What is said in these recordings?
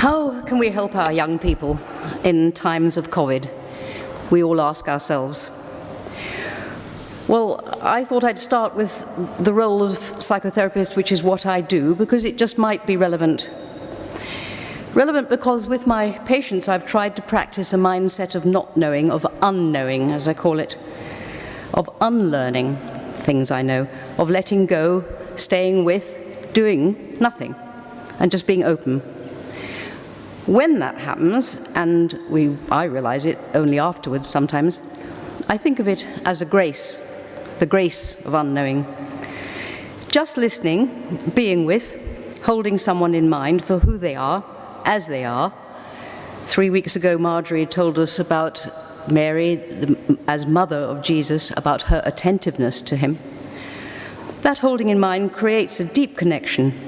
How can we help our young people in times of COVID? We all ask ourselves. Well, I thought I'd start with the role of psychotherapist, which is what I do, because it just might be relevant. Relevant because with my patients I've tried to practice a mindset of not knowing, of unknowing, as I call it, of unlearning things I know, of letting go, staying with, doing nothing, and just being open. When that happens, and I realize it only afterwards sometimes, I think of it as a grace, the grace of unknowing. Just listening, being with, holding someone in mind for who they are, as they are. 3 weeks ago, Marjorie told us about Mary, as mother of Jesus, about her attentiveness to him. That holding in mind creates a deep connection,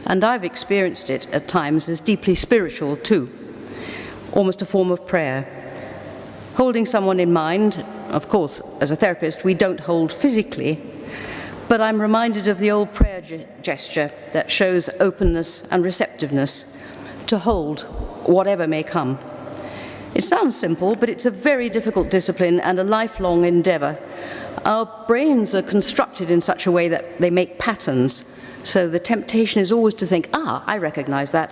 and I've experienced it at times as deeply spiritual too, almost a form of prayer. Holding someone in mind, of course, as a therapist, we don't hold physically, but I'm reminded of the old prayer gesture that shows openness and receptiveness to hold whatever may come. It sounds simple, but it's a very difficult discipline and a lifelong endeavor. Our brains are constructed in such a way that they make patterns, so the temptation is always to think, I recognize that,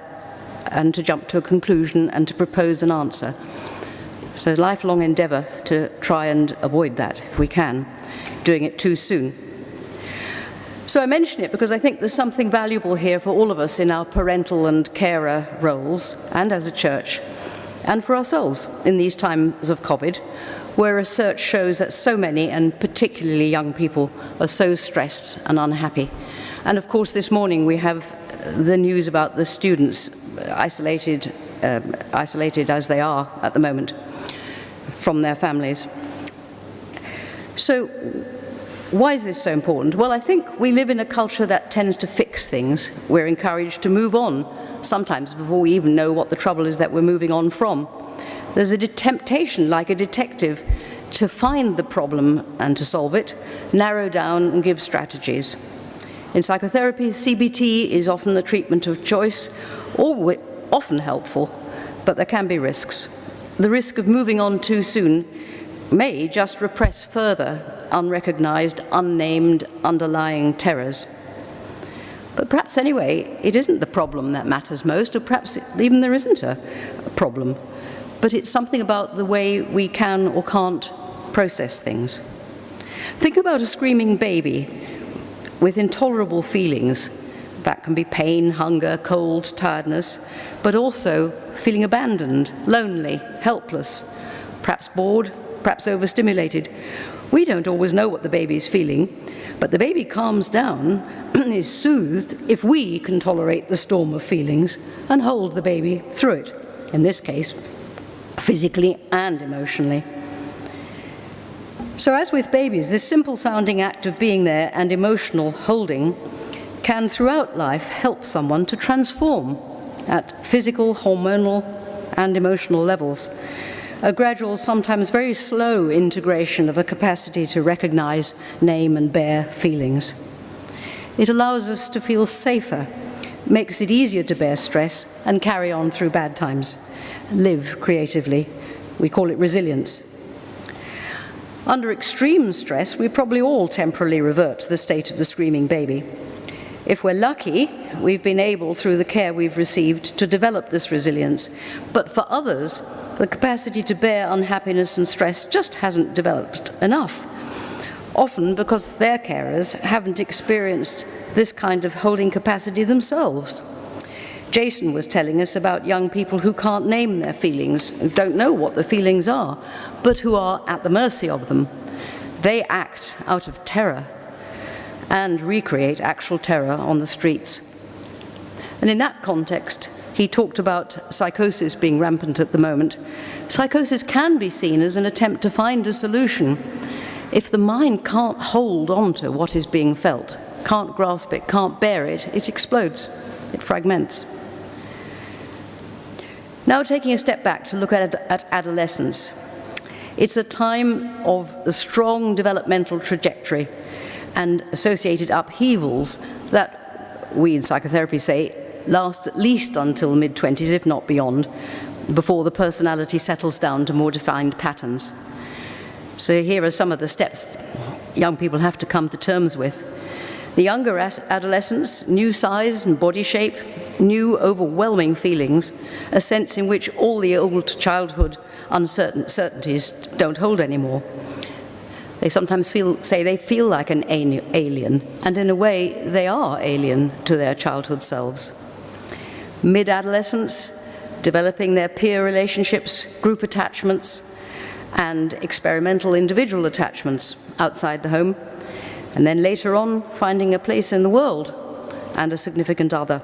and to jump to a conclusion and to propose an answer. So lifelong endeavor to try and avoid that if we can, doing it too soon. So I mention it because I think there's something valuable here for all of us in our parental and carer roles, and as a church, and for ourselves in these times of COVID, where research shows that so many, and particularly young people, are so stressed and unhappy. And of course this morning we have the news about the students isolated as they are at the moment from their families. So why is this so important? Well, I think we live in a culture that tends to fix things. We're encouraged to move on, sometimes before we even know what the trouble is that we're moving on from. There's a temptation, like a detective, to find the problem and to solve it, narrow down and give strategies. In psychotherapy, CBT is often the treatment of choice, or often helpful, but there can be risks. The risk of moving on too soon may just repress further unrecognized, unnamed, underlying terrors. But perhaps anyway, it isn't the problem that matters most, or perhaps even there isn't a problem, but it's something about the way we can or can't process things. Think about a screaming baby with intolerable feelings. That can be pain, hunger, cold, tiredness, but also feeling abandoned, lonely, helpless, perhaps bored, perhaps overstimulated. We don't always know what the baby is feeling, but the baby calms down and is soothed if we can tolerate the storm of feelings and hold the baby through it, in this case, physically and emotionally. So as with babies, this simple-sounding act of being there and emotional holding can, throughout life, help someone to transform at physical, hormonal, and emotional levels. A gradual, sometimes very slow integration of a capacity to recognize, name, and bear feelings. It allows us to feel safer, makes it easier to bear stress and carry on through bad times, live creatively. We call it resilience. Under extreme stress, we probably all temporarily revert to the state of the screaming baby. If we're lucky, we've been able, through the care we've received, to develop this resilience. But for others, the capacity to bear unhappiness and stress just hasn't developed enough, often because their carers haven't experienced this kind of holding capacity themselves. Jason was telling us about young people who can't name their feelings, who don't know what the feelings are, but who are at the mercy of them. They act out of terror and recreate actual terror on the streets. And in that context, he talked about psychosis being rampant at the moment. Psychosis can be seen as an attempt to find a solution. If the mind can't hold on to what is being felt, can't grasp it, can't bear it, it explodes, it fragments. Now taking a step back to look at adolescence. It's a time of a strong developmental trajectory and associated upheavals that we in psychotherapy say lasts at least until mid-20s, if not beyond, before the personality settles down to more defined patterns. So here are some of the steps young people have to come to terms with. The younger adolescents, new size and body shape, new overwhelming feelings, a sense in which all the old childhood uncertainties don't hold anymore. They sometimes say they feel like an alien, and in a way they are alien to their childhood selves. Mid-adolescence, developing their peer relationships, group attachments, and experimental individual attachments outside the home, and then later on finding a place in the world and a significant other.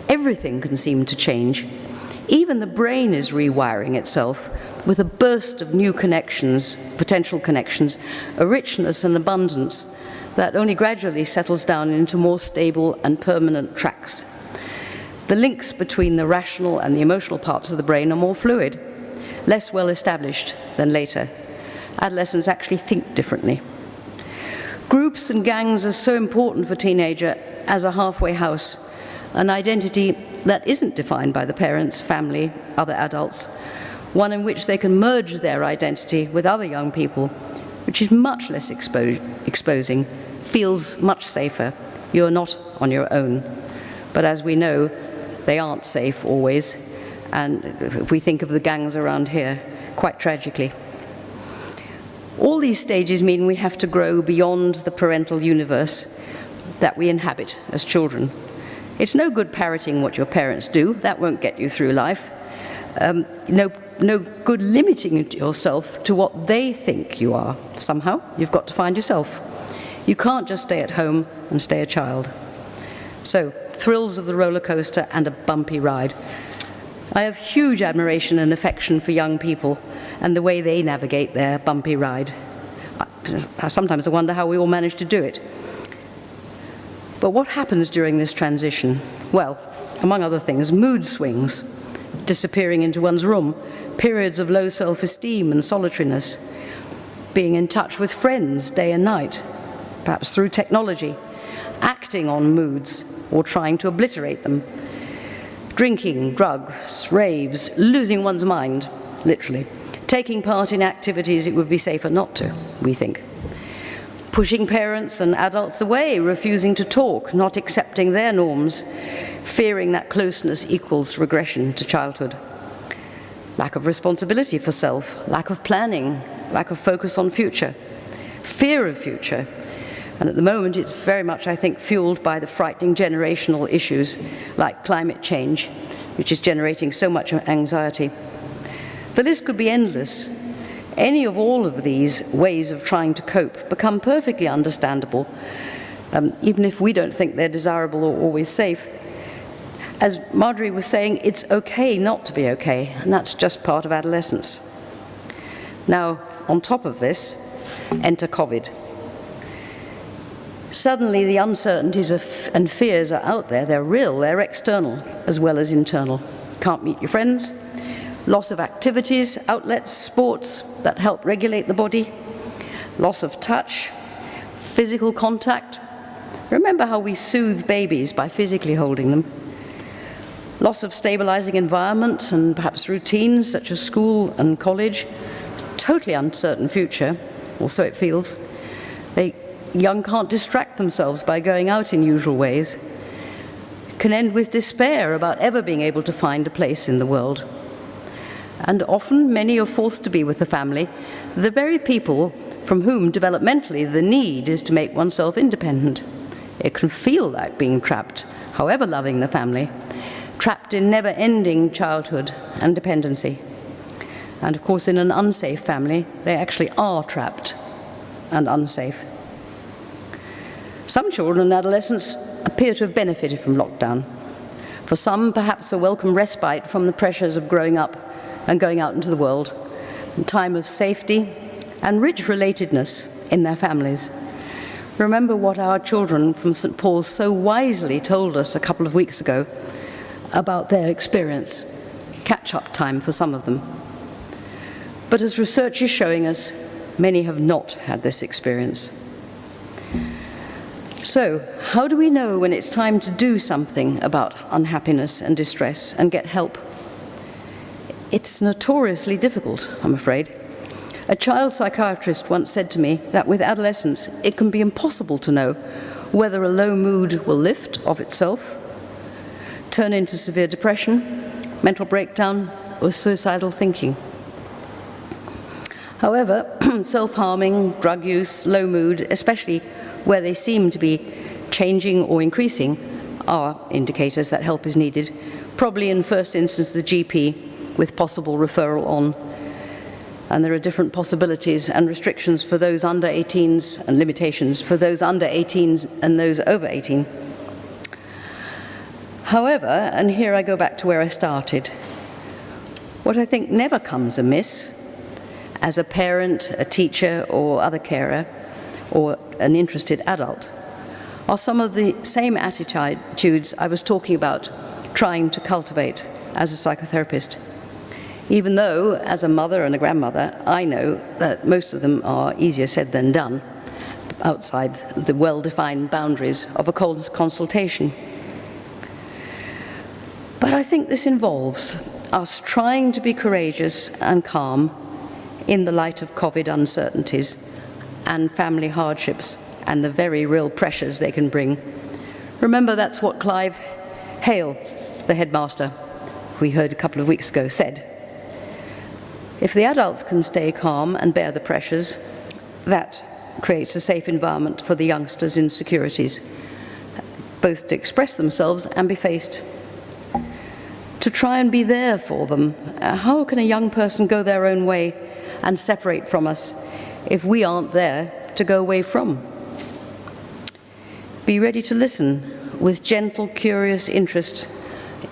Everything can seem to change. Even the brain is rewiring itself with a burst of new connections, potential connections, a richness and abundance that only gradually settles down into more stable and permanent tracks. The links between the rational and the emotional parts of the brain are more fluid, less well established than later. Adolescents actually think differently. Groups and gangs are so important for teenager as a halfway house, an identity that isn't defined by the parents, family, other adults, one in which they can merge their identity with other young people, which is much less exposing, feels much safer. You're not on your own. But as we know, they aren't safe always, and if we think of the gangs around here, quite tragically. All these stages mean we have to grow beyond the parental universe that we inhabit as children. It's no good parroting what your parents do. That won't get you through life. No good limiting yourself to what they think you are. Somehow, you've got to find yourself. You can't just stay at home and stay a child. So, thrills of the roller coaster and a bumpy ride. I have huge admiration and affection for young people and the way they navigate their bumpy ride. Sometimes I wonder how we all manage to do it. But what happens during this transition? Well, among other things, mood swings, disappearing into one's room, periods of low self-esteem and solitariness, being in touch with friends day and night, perhaps through technology, acting on moods or trying to obliterate them, drinking, drugs, raves, losing one's mind, literally, taking part in activities it would be safer not to, we think. Pushing parents and adults away, refusing to talk, not accepting their norms, fearing that closeness equals regression to childhood. Lack of responsibility for self, lack of planning, lack of focus on future, fear of future. And at the moment it's very much, I think, fueled by the frightening generational issues like climate change, which is generating so much anxiety. The list could be endless. Any of all of these ways of trying to cope become perfectly understandable, even if we don't think they're desirable or always safe. As Marjorie was saying, it's okay not to be okay, and that's just part of adolescence. Now, on top of this, enter COVID. Suddenly the uncertainties and fears are out there, they're real, they're external as well as internal. Can't meet your friends, loss of activities, outlets, sports that help regulate the body, loss of touch, physical contact. Remember how we soothe babies by physically holding them. Loss of stabilizing environment and perhaps routines such as school and college. Totally uncertain future, or so it feels. Young can't distract themselves by going out in usual ways. Can end with despair about ever being able to find a place in the world. And often, many are forced to be with the family, the very people from whom developmentally the need is to make oneself independent. It can feel like being trapped, however loving the family, trapped in never-ending childhood and dependency. And of course, in an unsafe family, they actually are trapped and unsafe. Some children and adolescents appear to have benefited from lockdown. For some, perhaps a welcome respite from the pressures of growing up and going out into the world, a time of safety and rich relatedness in their families. Remember what our children from St. Paul's so wisely told us a couple of weeks ago about their experience. Catch-up time for some of them. But as research is showing us, many have not had this experience. So, how do we know when it's time to do something about unhappiness and distress and get help? It's notoriously difficult, I'm afraid. A child psychiatrist once said to me that with adolescence, it can be impossible to know whether a low mood will lift of itself, turn into severe depression, mental breakdown, or suicidal thinking. However, self-harming, drug use, low mood, especially where they seem to be changing or increasing, are indicators that help is needed, probably in first instance the GP with possible referral on. And there are different possibilities and restrictions for those under 18s and limitations for those under 18s and those over 18. However, and here I go back to where I started, what I think never comes amiss as a parent, a teacher, or other carer, or an interested adult, are some of the same attitudes I was talking about trying to cultivate as a psychotherapist. Even though, as a mother and a grandmother, I know that most of them are easier said than done, outside the well-defined boundaries of a consultation. But I think this involves us trying to be courageous and calm in the light of COVID uncertainties and family hardships and the very real pressures they can bring. Remember, that's what Clive Hale, the headmaster, we heard a couple of weeks ago, said. If the adults can stay calm and bear the pressures, that creates a safe environment for the youngsters' insecurities, both to express themselves and be faced. To try and be there for them. How can a young person go their own way and separate from us if we aren't there to go away from? Be ready to listen with gentle, curious interest,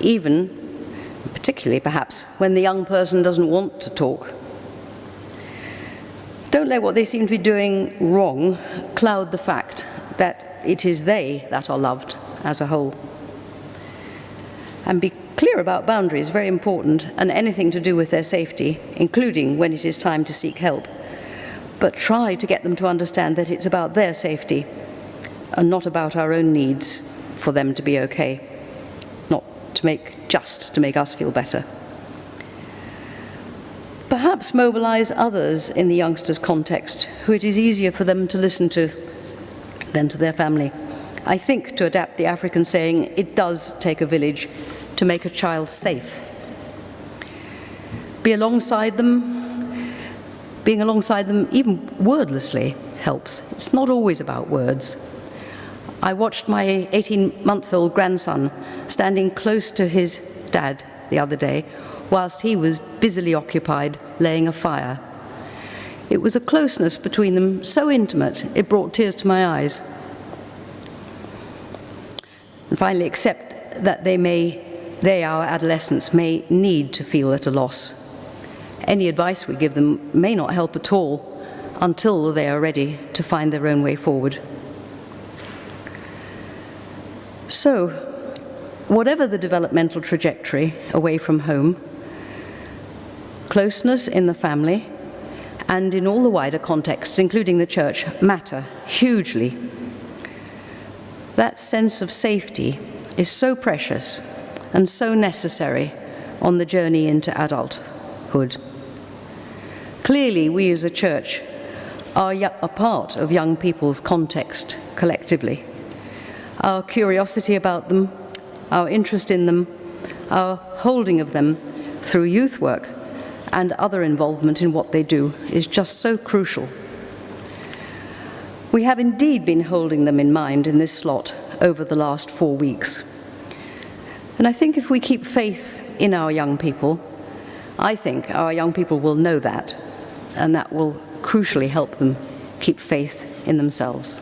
even, particularly perhaps, when the young person doesn't want to talk. Don't let what they seem to be doing wrong cloud the fact that it is they that are loved as a whole. And be clear about boundaries, very important, and anything to do with their safety, including when it is time to seek help. But try to get them to understand that it's about their safety and not about our own needs for them to be okay, not to make us feel better. Perhaps mobilize others in the youngsters' context who it is easier for them to listen to than to their family. I think, to adapt the African saying, it does take a village to make a child safe. Being alongside them, even wordlessly, helps. It's not always about words. I watched my 18-month-old grandson standing close to his dad the other day whilst he was busily occupied laying a fire. It was a closeness between them so intimate it brought tears to my eyes. And finally, accept that our adolescents, may need to feel at a loss. Any advice we give them may not help at all until they are ready to find their own way forward. So, whatever the developmental trajectory away from home, closeness in the family and in all the wider contexts, including the church, matter hugely. That sense of safety is so precious and so necessary on the journey into adulthood. Clearly, we as a church are a part of young people's context collectively. Our curiosity about them, our interest in them, our holding of them through youth work and other involvement in what they do is just so crucial. We have indeed been holding them in mind in this slot over the last 4 weeks. And I think if we keep faith in our young people, I think our young people will know that, and that will crucially help them keep faith in themselves.